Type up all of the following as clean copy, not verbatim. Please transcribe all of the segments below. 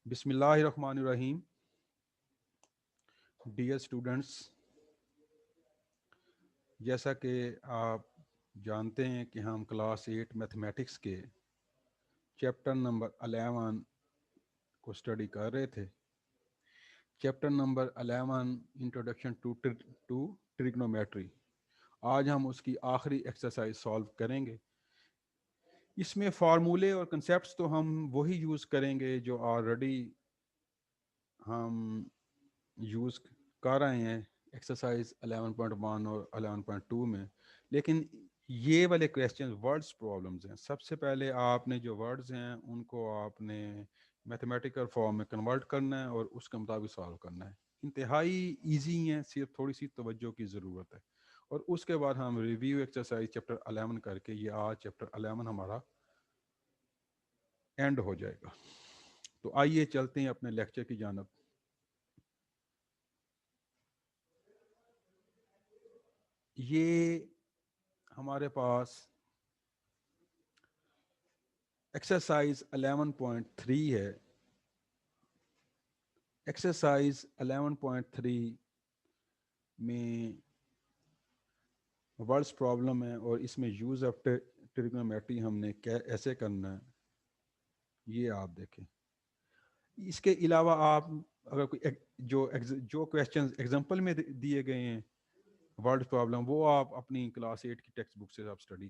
बिस्मिल्लाहिर्रहमानिर्रहीम। Dear students, जैसा कि आप जानते हैं कि हम क्लास 8 मैथमेटिक्स के चैप्टर नंबर 11 को स्टडी कर रहे थे। Chapter number 11 introduction to trigonometry. आज हम उसकी आखिरी एक्सरसाइज सॉल्व करेंगे। इसमें फार्मूले और कंसेप्ट्स तो हम वही यूज़ करेंगे जो ऑलरेडी हम यूज़ कर रहे हैं एक्सरसाइज 11.1 और 11.2 में। लेकिन ये वाले क्वेश्चन वर्ड्स प्रॉब्लम्स हैं। सबसे पहले आपने जो वर्ड्स हैं उनको आपने मैथमेटिकल फॉर्म में कन्वर्ट करना है और उसके मुताबिक सॉल्व करना है। इंतहाई इजी हैं, सिर्फ थोड़ी सी तवज्जो की ज़रूरत है। और उसके बाद हम रिव्यू एक्सरसाइज चैप्टर 11 करके ये आज चैप्टर 11 हमारा एंड हो जाएगा। तो आइए चलते हैं अपने लेक्चर की जानब। ये हमारे पास एक्सरसाइज 11.3 है। एक्सरसाइज 11.3 में वर्ड्स प्रॉब्लम है और इसमें यूज़ ऑफ ट्रिग्नोमेट्री हमने ऐसे करना है, ये आप देखें। इसके अलावा आप अगर कोई जो क्वेश्चन एग्जांपल में दिए गए हैं वर्ड प्रॉब्लम, वो आप अपनी क्लास 8 की टेक्स्ट बुक से आप स्टडी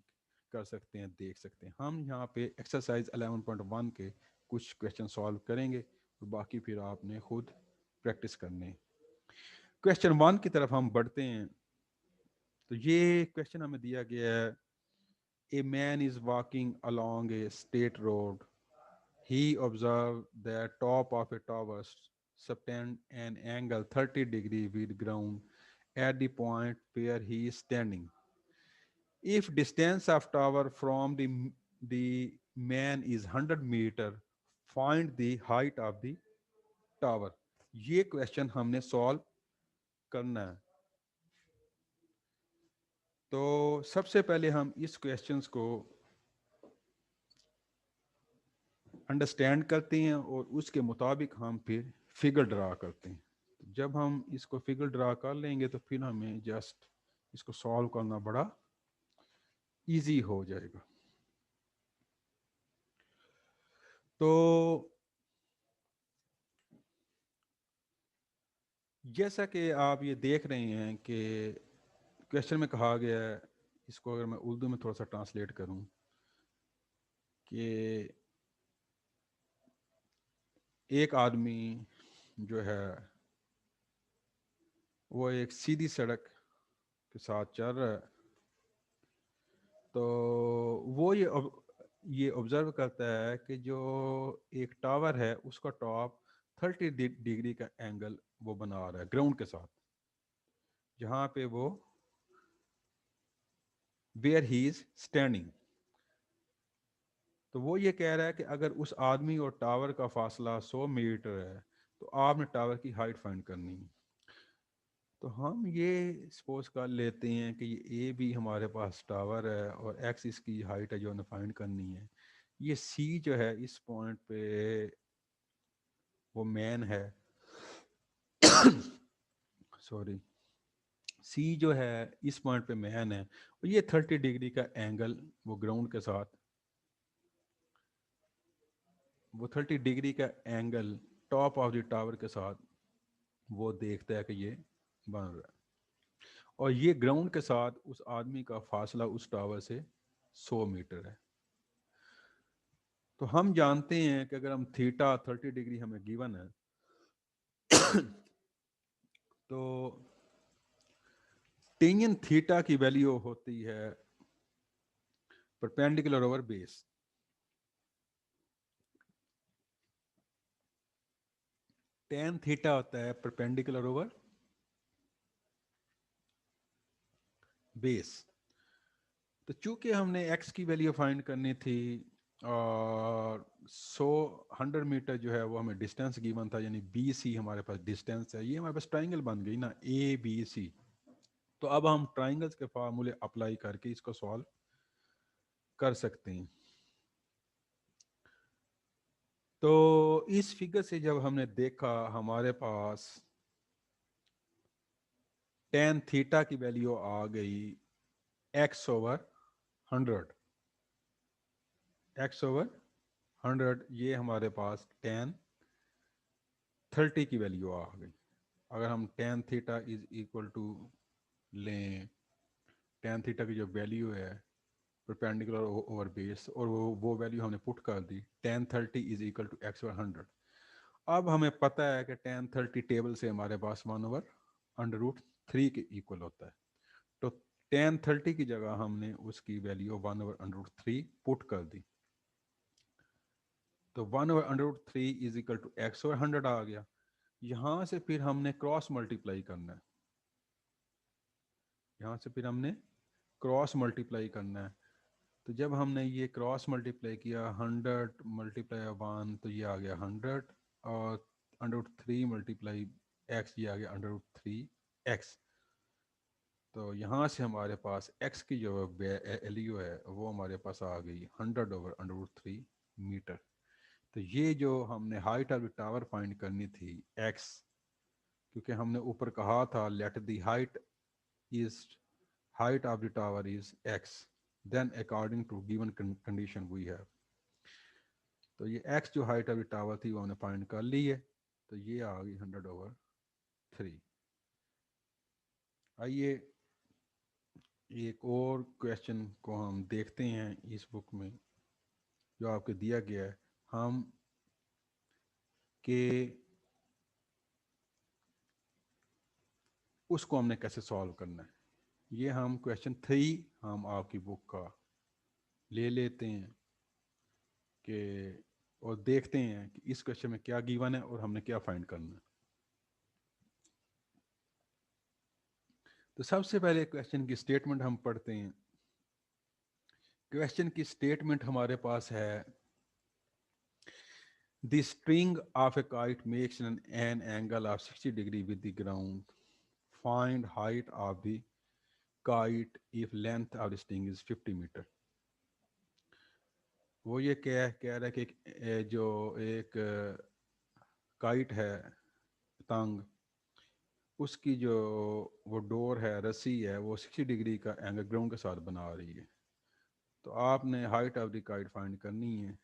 कर सकते हैं, देख सकते हैं। हम यहाँ पे एक्सरसाइज 11.1 के कुछ क्वेश्चन सॉल्व करेंगे और बाकी फिर आपने खुद प्रैक्टिस करने। क्वेश्चन 1 की तरफ हम बढ़ते हैं। तो ये क्वेश्चन हमें दिया गया है, a man is walking along A state road, he observed the top of a tower subtend an angle 30 degree with ground at the point where he is standing. If distance of tower from the man is 100 meter, find the height of the tower. ये question हमने solve करना है। तो सबसे पहले हम इस questions को अंडरस्टैंड करते हैं और उसके मुताबिक हम फिर फिगर ड्रा करते हैं। जब हम इसको फिगर ड्रा कर लेंगे तो फिर हमें जस्ट इसको सॉल्व करना बड़ा इजी हो जाएगा। तो जैसा कि आप ये देख रहे हैं कि क्वेश्चन में कहा गया है, इसको अगर मैं उर्दू में थोड़ा सा ट्रांसलेट करूं कि एक आदमी जो है वो एक सीधी सड़क के साथ चल रहा है। तो वो ये ऑब्जर्व करता है कि जो एक टावर है उसका टॉप 30 डिग्री का एंगल वो बना रहा है ग्राउंड के साथ, जहाँ पे वो वेयर ही इज स्टैंडिंग। तो वो ये कह रहा है कि अगर उस आदमी और टावर का फासला 100 मीटर है तो आपने टावर की हाइट फाइंड करनी है। तो हम ये सपोज कर लेते हैं कि ये ए भी हमारे पास टावर है और एक्स इसकी हाइट है जो हमें फाइंड करनी है। ये सी जो है इस पॉइंट पे वो मैन है। सॉरी, सी जो है इस पॉइंट पे मैन है और ये 30 डिग्री का एंगल वो ग्राउंड के साथ, वो 30 डिग्री का angle top of the tower के साथ वो देखता है कि ये बन रहा है। और ये ग्राउंड के साथ उस आदमी का फासला उस टावर से 100 मीटर है। तो हम जानते हैं कि अगर हम थीटा 30 डिग्री हमें गिवन है तो टेंजेंट थीटा की वैल्यू होती है perpendicular over base. Tan theta होता है परपेंडिकुलर ओवर बेस। तो चूंकि हमने x की वैल्यू फाइंड करनी थी और 100 मीटर जो है वो हमें डिस्टेंस गिवन था, यानी बी सी हमारे पास डिस्टेंस है। ये हमारे पास ट्राइंगल बन गई ना, ए बी सी। तो अब हम ट्राइंगल्स के फार्मूले अप्लाई करके इसको सॉल्व कर सकते हैं। तो इस फिगर से जब हमने देखा हमारे पास tan थीटा की वैल्यू आ गई x/100, x/100, ये हमारे पास tan 30 की वैल्यू आ गई। अगर हम tan theta is equal to लें, tan थीटा की जो वैल्यू है परपेंडिकुलर ओवर बेस, और वो वैल्यू हमने पुट कर दी, tan 30 is equal to x/100। अब हमें पता है कि tan 30 टेबल से हमारे पास 1/√3 के इक्वल होता है। तो tan 30 की जगह हमने उसकी वैल्यू 1/√3 पुट कर दी, तो 1/√3 इज इक्वल टू x/100 आ गया। यहाँ से फिर हमने क्रॉस मल्टीप्लाई करना है, यहाँ से फिर हमने क्रॉस मल्टीप्लाई करना है। तो जब हमने ये क्रॉस मल्टीप्लाई किया, 100 मल्टीप्लाई 1, तो ये आ गया 100, और √3 मल्टीप्लाई x, ये आ गया √3x। तो यहाँ से हमारे पास x की जो वैल्यू है वो हमारे पास आ गई 100/√3 मीटर। तो ये जो हमने height of the tower find करनी थी x, क्योंकि हमने ऊपर कहा था let the height of the tower is x, then according to given condition we have, तो ये x जो हाइट ऑफ द टावर थी वो हमने फाइंड कर ली है, तो ये आ गई 100/3। आइए एक और क्वेश्चन को हम देखते हैं इस बुक में जो आपको दिया गया है, हम के उसको हमने कैसे सॉल्व करना है। ये हम क्वेश्चन 3 हम आपकी बुक का ले लेते हैं कि, और देखते हैं कि इस क्वेश्चन में क्या गिवन है और हमने क्या फाइंड करना है। तो सबसे पहले क्वेश्चन की स्टेटमेंट हम पढ़ते हैं। क्वेश्चन की स्टेटमेंट हमारे पास है, the string of a kite makes an angle of 60 degree with the ground, find height of the kite if length of the string is 50 metre. वो ये कह रहा है कि जो एक काइट है पतंग, उसकी जो वो डोर है, रस्सी है, वो 60 डिग्री का एंगल ग्राउंड के साथ बना रही है। तो आपने height of the kite find करनी है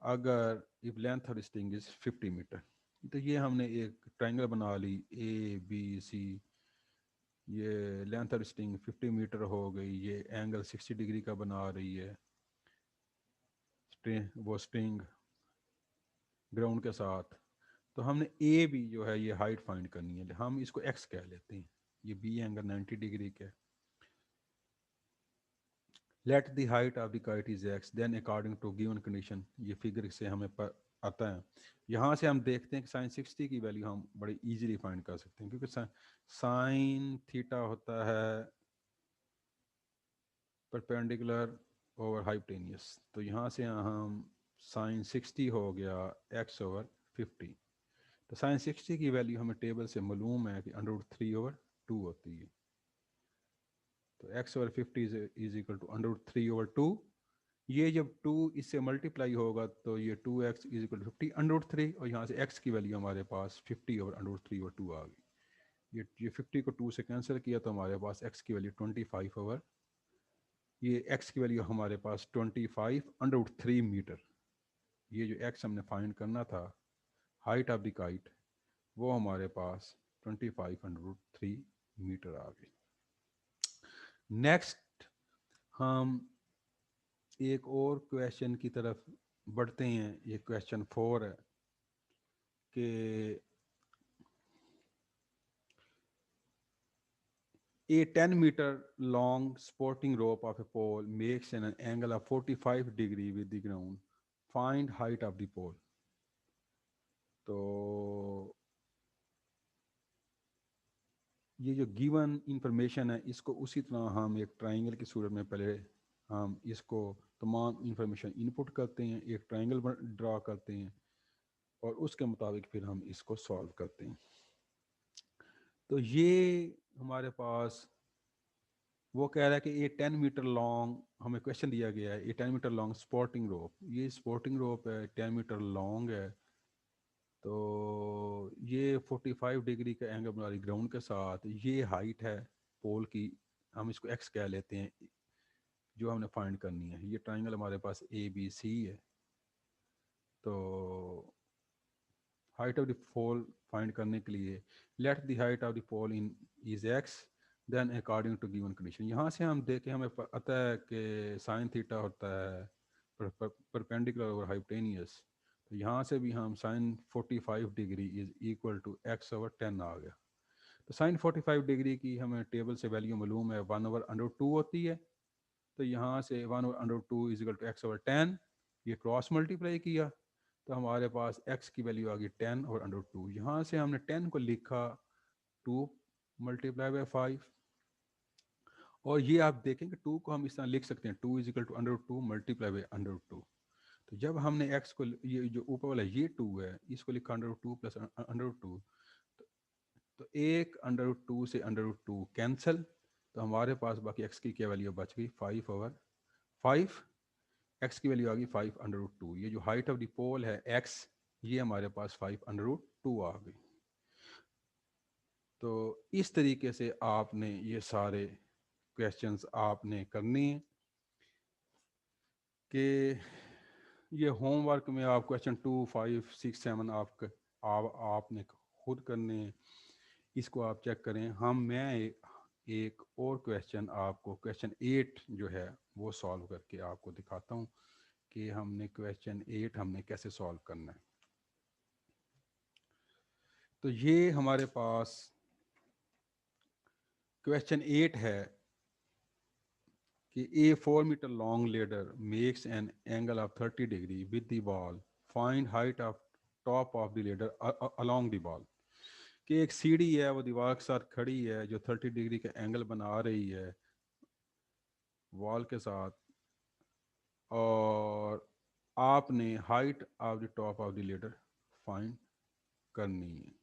अगर if length of string is 50 metre. तो ये हमने एक ट्रायंगल बना ली ABC, ये लेंथ ऑफ स्ट्रिंग 50 मीटर हो गई, ये एंगल 60 डिग्री का बना रही है वो स्ट्रिंग ग्राउंड के साथ। तो हमने ए बी जो है ये हाइट फाइंड करनी है, हम इसको x कह लेते हैं, ये बी एंगल 90 डिग्री का। Let the height of the kite is x, then according to given condition, ये फिगर से हमें आता है। यहाँ से हम देखते हैं कि साइन 60 की वैल्यू हम बड़ी इजीली फाइंड कर सकते हैं, क्योंकि साइन थीटा होता है परपेंडिकुलर ओवर हाइपोटेनियस। तो यहाँ से हम साइन 60 हो गया x/50। तो साइन 60 की वैल्यू हमें टेबल से मालूम है कि √3/2 होती है। तो x/50 इज इक्वल टू √3/2। ये जब 2 इससे मल्टीप्लाई होगा तो ये 2x इज इक्वल टू 50 √3, और यहाँ से x की वैल्यू हमारे पास 50/√3/2 आ गई। ये 50 को 2 से कैंसिल किया तो हमारे पास x की वैल्यू 25 ये x की वैल्यू हमारे पास 25/√3 मीटर। ये जो x हमने फाइंड करना था हाइट ऑफ द काइट, वो हमारे पास 25/√3 मीटर आ गई। नेक्स्ट हम एक और क्वेश्चन की तरफ बढ़ते हैं। ये क्वेश्चन 4 है कि a 10 meter long sporting rope of a pole makes an angle of 45 degree with the ground, find height of the pole। तो ये जो गिवन इंफॉर्मेशन है इसको उसी तरह हम एक ट्रायंगल की सूरत में पहले हम इसको तमाम इंफॉर्मेशन इनपुट करते हैं, एक ट्रायंगल ड्रा करते हैं, और उसके मुताबिक फिर हम इसको सॉल्व करते हैं। तो ये हमारे पास वो कह रहा है कि ये 10 मीटर लॉन्ग, हमें क्वेश्चन दिया गया है, ये 10 मीटर लॉन्ग स्पोर्टिंग रोप, ये स्पोर्टिंग रोप है, 10 मीटर लॉन्ग है, तो ये 45 डिग्री का एंगल बना रही ग्राउंड के साथ, ये हाइट है पोल की, हम इसको एक्स कह लेते हैं, जो हमने फाइंड करनी है। ये ट्राइंगल हमारे पास ए बी सी है, तो height of the pole find करने के लिए let the height of the pole in is X then according to given condition. यहाँ से हम देखें, हमें पता है कि साइन थीटा होता है परपेंडिकुलर और हाइपोटेनियस, तो यहाँ से भी हम sine 45 degree is equal to X over 10 आ गया। तो साइन 45 डिग्री की हमें टेबल से वैल्यू मालूम है, 1/√2 होती है, तो यहाँ से 1/√2 is equal to X over 10, ये क्रॉस मल्टीप्लाई किया तो हमारे पास x की वैल्यू आ गई 10/√2। यहाँ से हमने 10 को लिखा 2 मल्टीप्लाई बाई 5, और ये आप देखें कि 2 को हम इस तरह लिख सकते हैं, 2 is equal to √2 multiply by √2। तो जब हमने x को, ये जो ऊपर वाला ये 2 है, इसको लिखा √2 प्लस √2, तो एक √2 से √2 कैंसिल, तो हमारे पास बाकी x की क्या वैल्यू बच गई 5/5, x की वैल्यू आ गई 5/2। ये जो हाइट ऑफ द पोल है x, ये हमारे पास 5/2 आ गई। तो इस तरीके से आपने ये सारे क्वेश्चंस आपने करने हैं कि ये होमवर्क में आप क्वेश्चन 2, 5, 6, 7 आपने खुद करने हैं, इसको आप चेक करें। मैं एक और क्वेश्चन आपको, क्वेश्चन 8 जो है वो सॉल्व करके आपको दिखाता हूँ कि हमने क्वेश्चन 8 हमने कैसे सॉल्व करना है। तो ये हमारे पास क्वेश्चन 8 है कि a 4 metre long ladder makes an angle of 30 degree with the ball, find height of top of the ladder along the ball. कि एक सीढ़ी है, वो दीवार के साथ खड़ी है, जो 30 डिग्री का एंगल बना रही है वॉल के साथ, और आपने height of the top of the ladder find करनी है,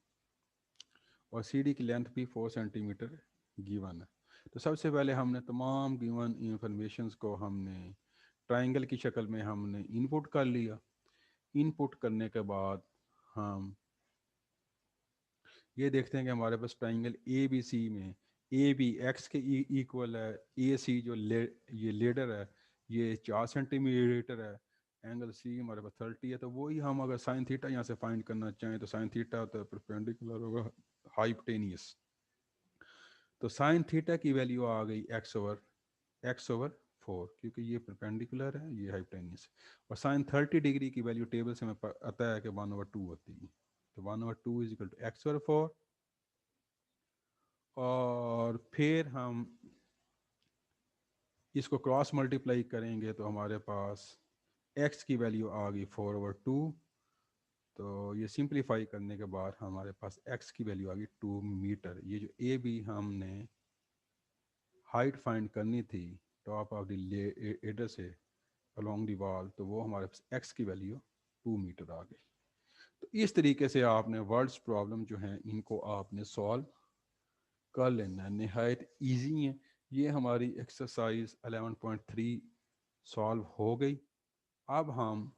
और सीढ़ी की लेंथ भी 4 सेंटीमीटर गिवन है। तो सबसे पहले हमने तमाम गिवन इंफॉर्मेशंस को हमने ट्राइंगल की शक्ल में हमने इनपुट कर लिया। इनपुट करने के बाद हम ये देखते हैं कि हमारे पास ट्राइंगल ए बी सी में ए बी एक्स के इक्वल है, ए सी जो ये लेडर है ये 4 सेंटीमीटर है, एंगल सी हमारे पास 30 है। तो वही हम अगर साइन थीटा यहाँ से फाइंड करना चाहें तो साइन थीटा होता है परपेंडिकुलर होगा हाइपोटेनियस, तो साइन थीटा की वैल्यू आ गई x/4, क्योंकि ये परपेंडिकुलर है, ये हाइपोटेनियस। और साइन 30 डिग्री की वैल्यू टेबल से हमें पता है कि 1/2 होती है, तो 1/2 इज इक्वल टू x/4। और फिर हम इसको क्रॉस मल्टीप्लाई करेंगे तो हमारे पास x की वैल्यू आ गई 4/2। तो ये सिंप्लीफाई करने के बाद हमारे पास x की वैल्यू आ गई 2 मीटर। ये जो ए बी हमने हाइट फाइंड करनी थी टॉप ऑफ द लेडर से अलोंग द वॉल, तो वो हमारे पास x की वैल्यू 2 मीटर आ गई। तो इस तरीके से आपने वर्ड्स प्रॉब्लम जो हैं इनको आपने सॉल्व कर लेना है, नहायत ईजी है। ये हमारी एक्सरसाइज 11.3 सॉल्व हो गई। अब हम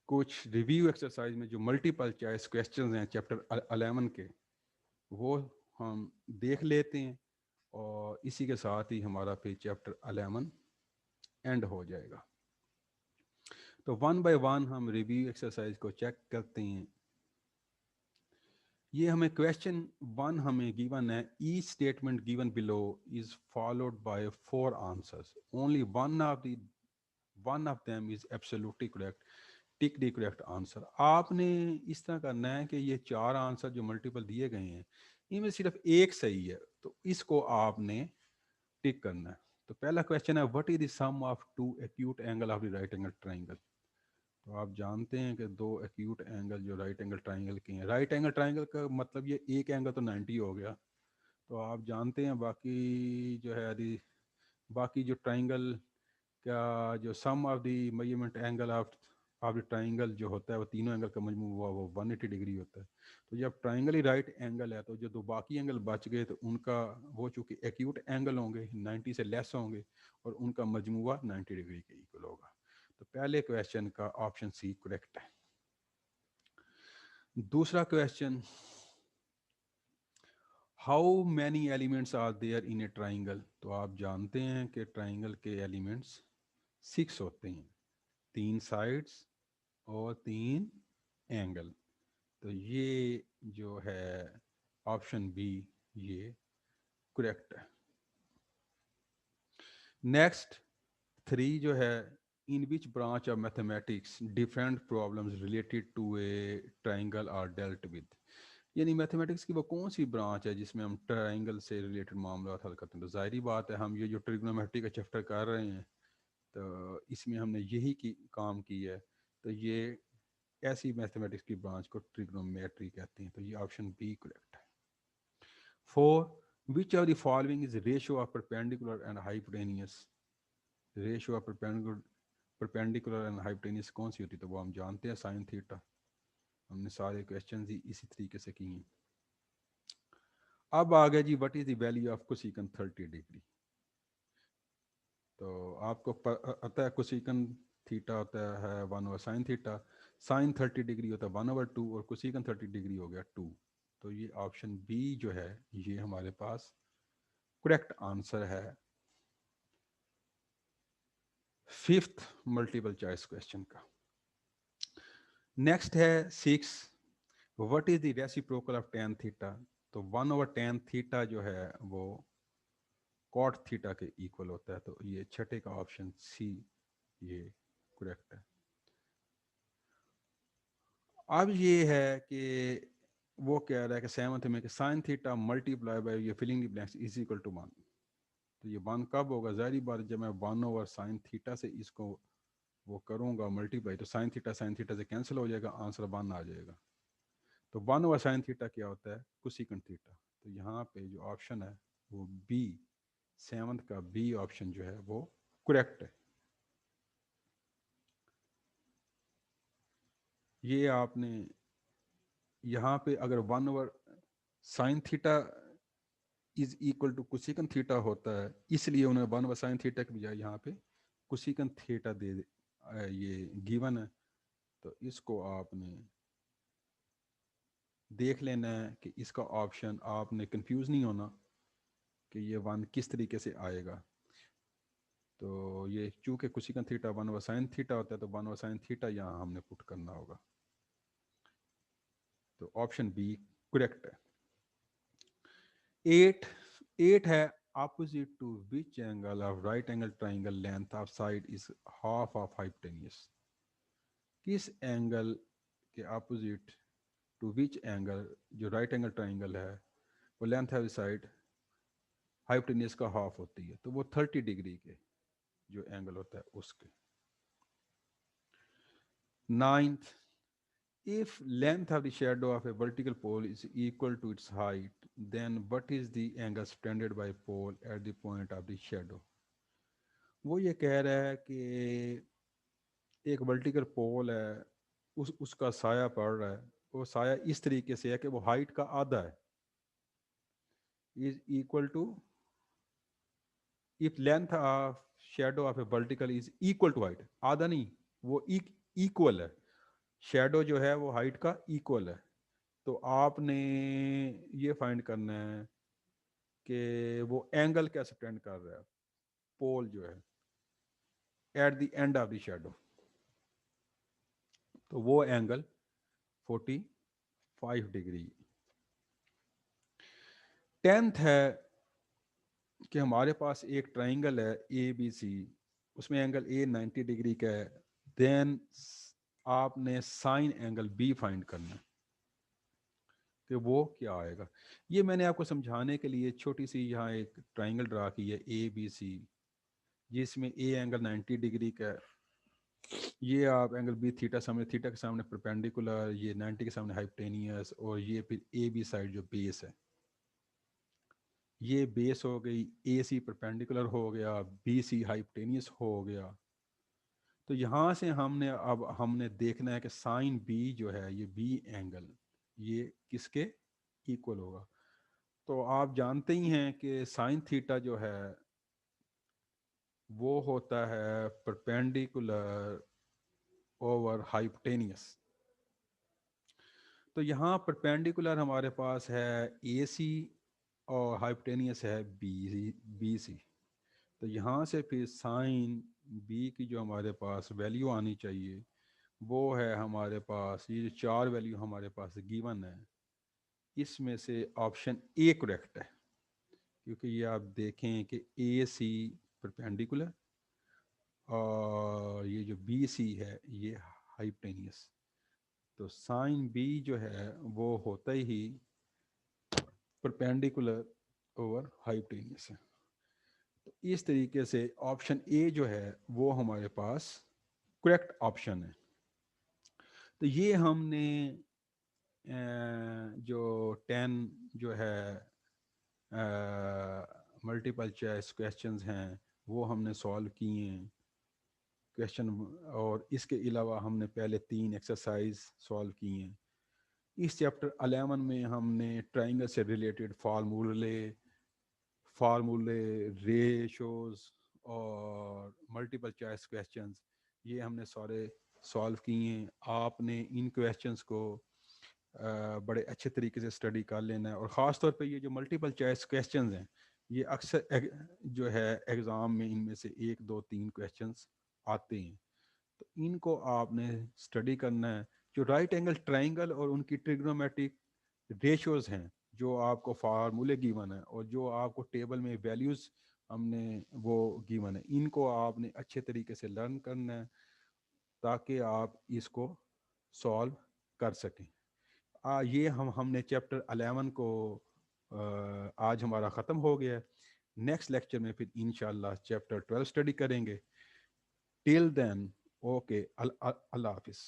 कुछ रिव्यू एक्सरसाइज में जो मल्टीपल चॉइस क्वेश्चंस हैं चैप्टर 11 के, वो हम देख लेते हैं, और इसी के साथ ही हमारा फिर चैप्टर 11 एंड हो जाएगा। तो 1 बाय 1 हम रिव्यू एक्सरसाइज को चेक करते हैं। ये हमें क्वेश्चन 1 हमें गिवन है, each statement given below is followed by 4 answers, only one of them is absolutely correct, tick the correct answer. आपने इस तरह करना है कि ये 4 आंसर जो मल्टीपल दिए गए हैं इनमें सिर्फ एक सही है, तो इसको आपने टिक करना है। तो पहला क्वेश्चन है, what is the sum of two acute angle of the right angle triangle. तो आप जानते हैं कि दो एक्यूट एंगल जो राइट एंगल ट्राइंगल के हैं, राइट एंगल ट्राइंगल का मतलब ये एक एंगल तो 90 हो गया। तो आप जानते हैं बाकी जो है बाकी जो ट्राइंगल का जो sum of the measurement angle of आपके ट्राइंगल जो होता है वो तीनों एंगल का मजमू हुआ वो 180 डिग्री होता है। तो जब ट्राइंगल ही राइट एंगल है तो जो दो बाकी एंगल बच गए तो उनका वो चूंकि एक्यूट एंगल होंगे 90 से लेस होंगे और उनका मजमुआ 90 डिग्री के इक्वल होगा। तो पहले क्वेश्चन का ऑप्शन सी करेक्ट है। दूसरा question, how many elements are there in a triangle. तो आप जानते हैं कि ट्राइंगल के एलिमेंट्स 6 होते हैं, 3 साइड्स और 3 एंगल। तो ये जो है ऑप्शन बी ये करेक्ट है। नेक्स्ट 3 जो है, in which branch of mathematics different problems related to a triangle are dealt with. यानी मैथमेटिक्स की वो कौन सी ब्रांच है जिसमें हम ट्राइंगल से रिलेटेड मामला हल करते हैं। तो जाहिर बात है हम ये जो ट्रिग्नोमेट्री का चैप्टर कर रहे हैं तो इसमें हमने यही काम की है। तो ये ऐसी मैथमेटिक्स की ब्रांच को ट्रिग्नोमेट्री कहते हैं। तो ये ऑप्शन बी करेक्ट है। 4 which of the following is ratio of perpendicular and hypotenuse. Ratio of perpendicular and hypotenuse कौन सी होती है। तो वो हम जानते हैं साइन थीटा। हमने सारे क्वेश्चन ही इसी तरीके से किए हैं। अब आ गया जी what is the value of cosecant 30 degree. तो आपको पता है कोसेकंड थीटा होता है 1/sin थीटा, साइन 30 डिग्री होता है 1/2 और कोसेकंड 30 डिग्री हो गया 2। तो ये ऑप्शन बी जो है ये हमारे पास करेक्ट आंसर है 5th मल्टीपल चॉइस क्वेश्चन का। नेक्स्ट है 6 what is the reciprocal of tan theta. तो 1/tan थीटा जो है वो कॉट थीटा के इक्वल होता है। तो ये छठे का ऑप्शन सी ये करेक्ट है। अब ये है कि वो कह रहा है कि 7th में कि साइन थीटा मल्टीप्लाई बाय ये filling the blanks is equal to 1। तो ये 1 कब होगा। जाहिर बात जब मैं 1/sin थीटा से इसको वो करूंगा मल्टीप्लाई तो साइन थीटा से कैंसिल हो जाएगा, आंसर 1 आ जाएगा। तो 1/sin थीटा क्या होता है कोसेकंड थीटा। तो यहाँ पे जो ऑप्शन है वो बी 7th का बी ऑप्शन जो है वो करेक्ट है। ये आपने यहाँ पे अगर 1/sin theta is equal to cosecant theta होता है इसलिए उन्होंने 1/sin थीटा के बजाय यहाँ पे कोसेकंड थीटा ये गिवन है। तो इसको आपने देख लेना है कि इसका ऑप्शन आपने कंफ्यूज नहीं होना कि ये 1 किस तरीके से आएगा। तो ये चूंकि कोसेकंड थीटा 1/sin थीटा होता है तो 1/sin थीटा यहाँ हमने पुट करना होगा। तो ऑप्शन बी करेक्ट है। 8 है opposite to which angle of right angle triangle length of side is half of hypotenuse। किस एंगल के अपोजिट टू विच एंगल जो राइट एंगल ट्राइंगल है वो लेंथ ऑफ साइड हाइपोटेन्यूज का हाफ होती है। तो वो 30 डिग्री के जो एंगल होता है उसके। 9th if length of the shadow of a vertical pole is equal to its height then what is the angle subtended by pole at the point of the shadow। वो ये कह रहा है कि एक वर्टिकल पोल है उसका साया पड़ रहा है। वो साया इस तरीके से है कि वो हाइट का आधा है। Is equal to if length of shadow of a vertical is equal to height, आधा नहीं वो इक्वल है। शेडो जो है वो हाइट का इक्वल है। तो आपने ये फाइंड करना है कि वो एंगल क्या स्टैंड कर रहा है पोल जो है at the end of the shadow. तो वो एंगल 45 डिग्री। 10th है कि हमारे पास एक ट्राइंगल है ए बी सी, उसमें एंगल ए 90 डिग्री का है। देन आपने साइन एंगल बी फाइंड करना है कि वो क्या आएगा। ये मैंने आपको समझाने के लिए छोटी सी यहाँ एक ट्राइंगल ड्रा की है ए बी सी जिसमें ए एंगल 90 डिग्री का है। ये आप एंगल बी थीटा के सामने परपेंडिकुलर, ये 90 के सामने हाइपोटेनियस और ये फिर ए बी साइड जो बेस है ये बेस हो गई, ए सी परपेंडिकुलर हो गया, बी सी हाइपोटेनियस हो गया। तो यहाँ से हमने देखना है कि साइन बी जो है, ये बी एंगल, ये किसके इक्वल होगा। तो आप जानते ही हैं कि साइन थीटा जो है वो होता है परपेंडिकुलर ओवर हाइपोटेनियस। तो यहाँ परपेंडिकुलर हमारे पास है ए सी और हाइपोटेनियस है बी सी। तो यहाँ से फिर साइन बी की जो हमारे पास वैल्यू आनी चाहिए वो है हमारे पास, ये जो 4 वैल्यू हमारे पास गिवन है, इसमें से ऑप्शन ए करेक्ट है, क्योंकि ये आप देखें कि ए सी परपेंडिकुलर और ये जो बी सी है ये हाइपोटेनियस। तो साइन बी जो है वो होता ही परपेंडिकुलर ओवर हाइपोटेनियस है। तो इस तरीके से ऑप्शन ए जो है वो हमारे पास करेक्ट ऑप्शन है। तो ये हमने जो 10 जो है मल्टीपल चॉइस क्वेश्चंस हैं वो हमने सॉल्व किए हैं क्वेश्चन, और इसके अलावा हमने पहले 3 एक्सरसाइज सॉल्व किए हैं। इस चैप्टर 11 में हमने ट्राइंगल से रिलेटेड फार्मूले रेशोज और मल्टीपल चॉइस क्वेश्चंस ये हमने सारे सॉल्व किए हैं। आपने इन क्वेश्चंस को बड़े अच्छे तरीके से स्टडी कर लेना है, और ख़ास तौर पे ये जो मल्टीपल चॉइस क्वेश्चंस हैं ये अक्सर जो है एग्ज़ाम में इनमें से 1 2 3 क्वेश्चंस आते हैं। तो इनको आपने स्टडी करना है। जो राइट एंगल ट्राइंगल और उनकी ट्रिग्नोमेट्रिक रेशियोज हैं जो आपको फार्मूले गिवन है और जो आपको टेबल में वैल्यूज़ हमने वो गिवन है, इनको आपने अच्छे तरीके से लर्न करना है ताकि आप इसको सॉल्व कर सकें। ये हमने चैप्टर 11 को आज हमारा ख़त्म हो गया है। नेक्स्ट लेक्चर में फिर इंशाल्लाह चैप्टर 12 स्टडी करेंगे। टिल देन, ओके, अल्लाह हाफिज़।